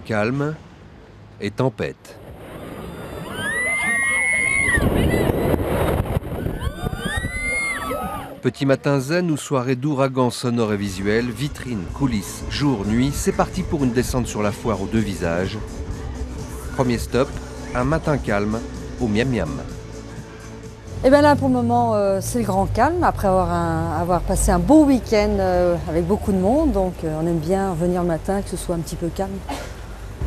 calme et tempête. Petit matin zen ou soirée d'ouragan sonore et visuel, vitrines, coulisses, jour, nuit, c'est parti pour une descente sur la foire aux deux visages. Premier stop, un matin calme au Miam Miam. Et bien là pour le moment c'est le grand calme, après avoir passé un beau week-end avec beaucoup de monde, donc on aime bien venir le matin, que ce soit un petit peu calme,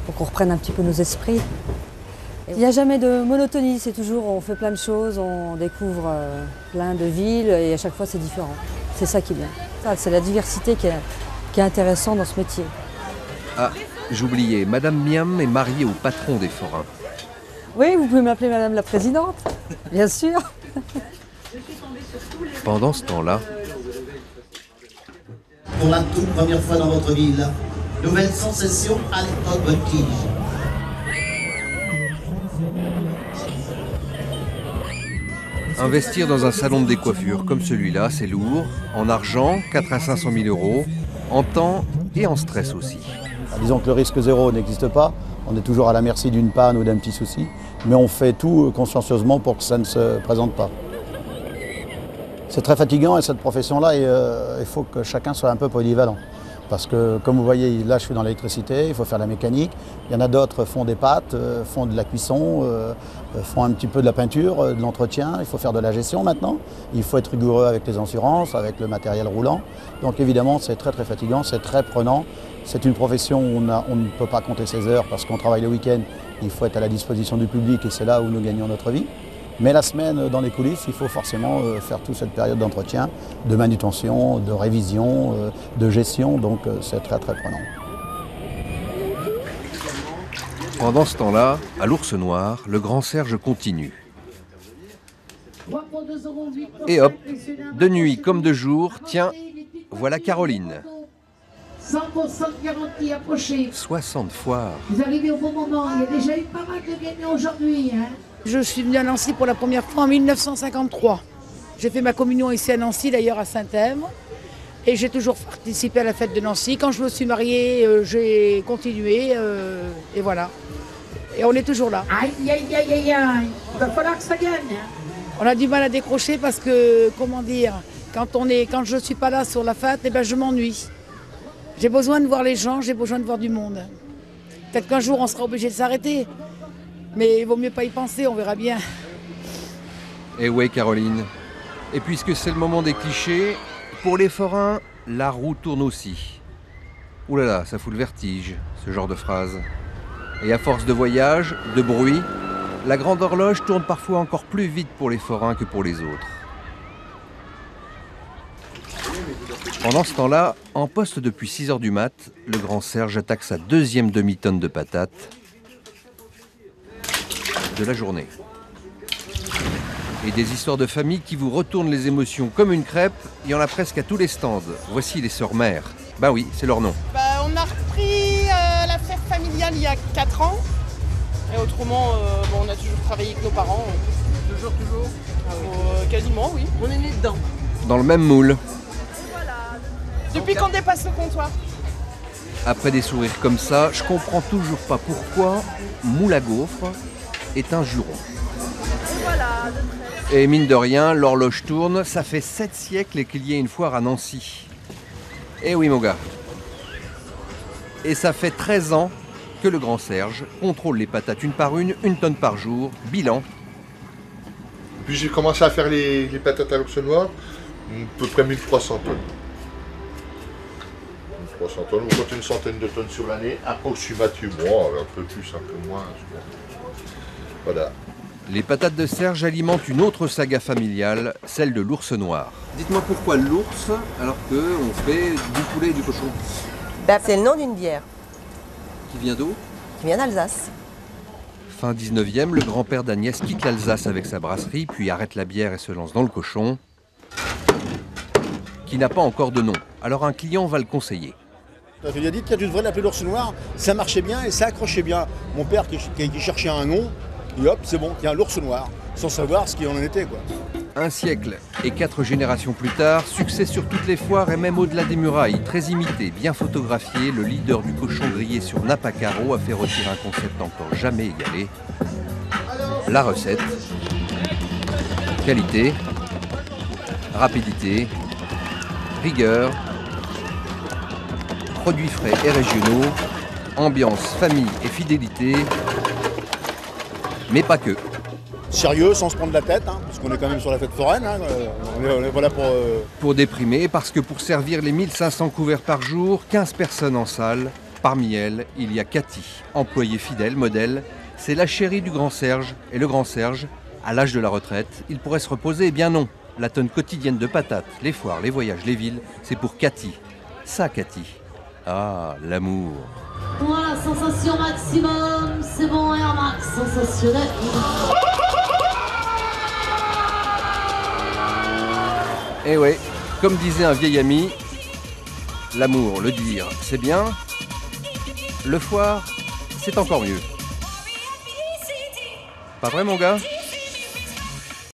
pour qu'on reprenne un petit peu nos esprits. Il n'y a jamais de monotonie, c'est toujours, on fait plein de choses, on découvre plein de villes et à chaque fois c'est différent. C'est ça qui est bien. C'est la diversité qui est intéressante dans ce métier. Ah, j'oubliais, Madame Miam est mariée au patron des forains. Oui, vous pouvez m'appeler Madame la Présidente, bien sûr. Pendant ce temps-là, pour la toute première fois dans votre ville, nouvelle sensation à l'époque Voltige. investir dans un salon de décoiffure comme celui-là, c'est lourd, en argent, 4 à 500 000 euros, en temps et en stress aussi. Disons que le risque zéro n'existe pas, on est toujours à la merci d'une panne ou d'un petit souci, mais on fait tout consciencieusement pour que ça ne se présente pas. C'est très fatigant et cette profession-là, il faut que chacun soit un peu polyvalent. Parce que comme vous voyez, là je suis dans l'électricité, il faut faire de la mécanique. Il y en a d'autres qui font des pâtes, font de la cuisson, font un petit peu de la peinture, de l'entretien. Il faut faire de la gestion maintenant. Il faut être rigoureux avec les assurances, avec le matériel roulant. Donc évidemment c'est très très fatigant, c'est très prenant. C'est une profession où on ne peut pas compter ses heures parce qu'on travaille le week-end. Il faut être à la disposition du public et c'est là où nous gagnons notre vie. Mais la semaine, dans les coulisses, il faut forcément faire toute cette période d'entretien, de manutention, de révision, de gestion, donc c'est très très prenant. Pendant ce temps-là, à l'Ours Noir, le grand Serge continue. Et hop, de nuit comme de jour, tiens, voilà Caroline. 100% de garantie, approchez. 60 foires. Vous arrivez au bon moment, il y a déjà eu pas mal de gagnants aujourd'hui. Je suis venue à Nancy pour la première fois en 1953. J'ai fait ma communion ici à Nancy, d'ailleurs à Saint-Thème. Et j'ai toujours participé à la fête de Nancy. Quand je me suis mariée, j'ai continué. Et voilà. Et on est toujours là. Aïe, aïe, aïe, aïe, aïe. Il va falloir que ça gagne. On a du mal à décrocher parce que, comment dire, quand je ne suis pas là sur la fête, eh ben, je m'ennuie. J'ai besoin de voir les gens, j'ai besoin de voir du monde. Peut-être qu'un jour on sera obligé de s'arrêter. Mais il vaut mieux pas y penser, on verra bien. Et ouais Caroline. Et puisque c'est le moment des clichés, pour les forains, la roue tourne aussi. Ouh là là, ça fout le vertige, ce genre de phrase. Et à force de voyage, de bruit, la grande horloge tourne parfois encore plus vite pour les forains que pour les autres. Pendant ce temps-là, en poste depuis 6 h du mat, le grand Serge attaque sa deuxième demi-tonne de patates de la journée. Et des histoires de famille qui vous retournent les émotions comme une crêpe, il y en a presque à tous les stands. Voici les sœurs mères. Bah oui, c'est leur nom. On a repris la fête familiale il y a 4 ans. Et autrement, on a toujours travaillé avec nos parents. Toujours quasiment, oui. On est nés dedans. Dans le même moule. Depuis qu'on dépasse le comptoir. Après des sourires comme ça, je comprends toujours pas pourquoi moule à gaufres est un juron. Et mine de rien, l'horloge tourne, ça fait 7 siècles qu'il y ait une foire à Nancy. Eh oui mon gars. Et ça fait 13 ans que le grand Serge contrôle les patates une par une tonne par jour, bilan. Puis j'ai commencé à faire les patates à l'Ours Noir, à peu près 1300 tonnes. 300 tonnes, on compte une centaine de tonnes sur l'année, approximativement, un peu plus, un peu moins. Voilà. Les patates de Serge alimentent une autre saga familiale, celle de l'Ours Noir. Dites-moi pourquoi l'ours alors qu'on fait du poulet et du cochon? C'est le nom d'une bière. Qui vient d'où? Qui vient d'Alsace. Fin 19e, le grand-père d'Agnès quitte l'Alsace avec sa brasserie, puis arrête la bière et se lance dans le cochon, qui n'a pas encore de nom. Alors un client va le conseiller. Il lui a dit que tu devrais l'appeler l'Ours Noir, ça marchait bien et ça accrochait bien. Mon père qui cherchait un nom, et hop, c'est bon, il y a l'Ours Noir, sans savoir ce qu'il en était, quoi. Un siècle et 4 générations plus tard, succès sur toutes les foires et même au-delà des murailles. Très imité, bien photographié, le leader du cochon grillé sur Napa Caro a fait retirer un concept encore jamais égalé. La recette, qualité, rapidité, rigueur, produits frais et régionaux, ambiance, famille et fidélité, mais pas que. Sérieux, sans se prendre la tête, hein, parce qu'on est quand même sur la fête foraine. Hein, on est voilà Pour déprimer, parce que pour servir les 1500 couverts par jour, 15 personnes en salle. Parmi elles, il y a Cathy, employée fidèle, modèle. C'est la chérie du grand Serge. Et le grand Serge, à l'âge de la retraite, il pourrait se reposer. Eh bien non, la tonne quotidienne de patates, les foires, les voyages, les villes, c'est pour Cathy. Ça, Cathy. Ah, l'amour. Voilà, sensation maximum, c'est bon, Air Max, sensationnel. Eh ouais, comme disait un vieil ami, l'amour, le dire, c'est bien. Le foire, c'est encore mieux. Pas vrai, mon gars ?